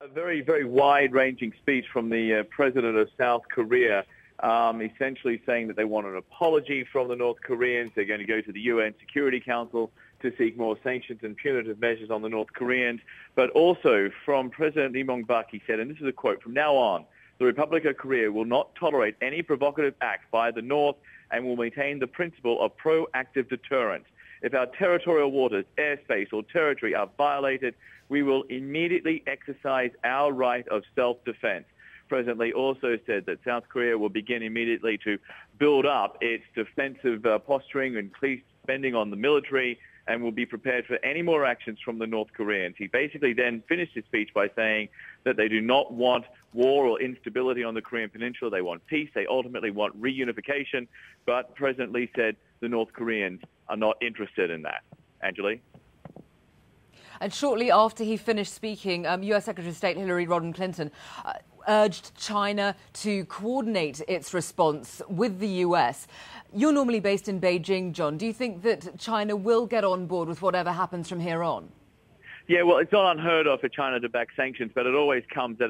A very, very wide-ranging speech from the president of South Korea, essentially saying that they want an apology from the North Koreans. They're going to go to the UN Security Council to seek more sanctions and punitive measures on the North Koreans. But also from President Lee Myung-bak, he said, and this is a quote, "From now on, the Republic of Korea will not tolerate any provocative acts by the North and will maintain the principle of proactive deterrence. If our territorial waters, airspace, or territory are violated, we will immediately exercise our right of self-defense." President Lee also said that South Korea will begin immediately to build up its defensive posturing and increase spending on the military and will be prepared for any more actions from the North Koreans. He basically then finished his speech by saying that they do not want war or instability on the Korean Peninsula. They want peace. They ultimately want reunification. But President Lee said the North Koreans are not interested in that. Angeli? And shortly after he finished speaking, US Secretary of State Hillary Rodham Clinton urged China to coordinate its response with the US. You're normally based in Beijing, John. Do you think that China will get on board with whatever happens from here on? Yeah, well, it's not unheard of for China to back sanctions, but it always comes at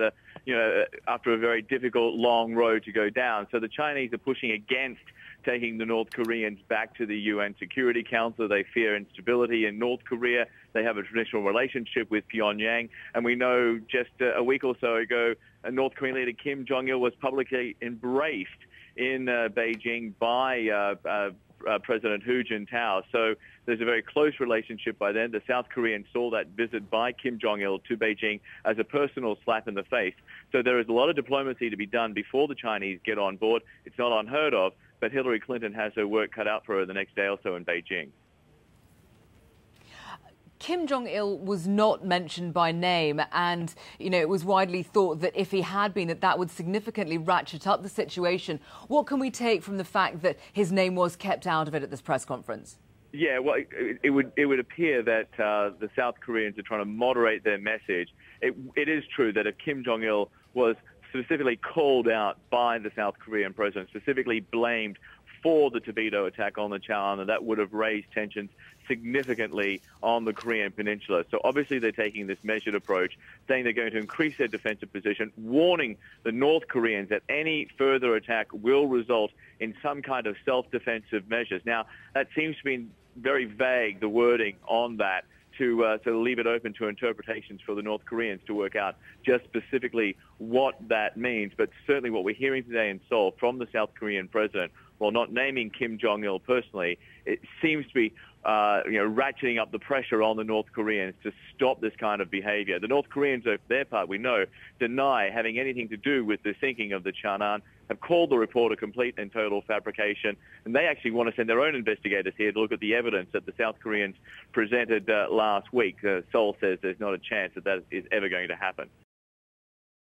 after a very difficult, long road to go down. So the Chinese are pushing against taking the North Koreans back to the UN Security Council. They fear instability in North Korea. They have a traditional relationship with Pyongyang. And we know just a week or so ago, North Korean leader Kim Jong-il was publicly embraced in Beijing by President Hu Jintao. So there's a very close relationship by then. The South Koreans saw that visit by Kim Jong-il to Beijing as a personal slap in the face. So there is a lot of diplomacy to be done before the Chinese get on board. It's not unheard of, but Hillary Clinton has her work cut out for her the next day or so in Beijing. Kim Jong-il was not mentioned by name, and, it was widely thought that if he had been, that would significantly ratchet up the situation. What can we take from the fact that his name was kept out of it at this press conference? Yeah, well, it would appear that the South Koreans are trying to moderate their message. It is true that if Kim Jong-il was specifically called out by the South Korean president, specifically blamed for the torpedo attack on the China, that would have raised tensions significantly on the Korean Peninsula. So obviously they're taking this measured approach, saying they're going to increase their defensive position, warning the North Koreans that any further attack will result in some kind of self-defensive measures. Now, that seems to be very vague, the wording on that, to leave it open to interpretations for the North Koreans to work out just specifically what that means. But certainly what we're hearing today in Seoul from the South Korean president, while not naming Kim Jong-il personally, it seems to be ratcheting up the pressure on the North Koreans to stop this kind of behavior. The North Koreans, for their part, we know, deny having anything to do with the sinking of the Chanan, have called the report a complete and total fabrication, and they actually want to send their own investigators here to look at the evidence that the South Koreans presented last week. Seoul says there's not a chance that is ever going to happen.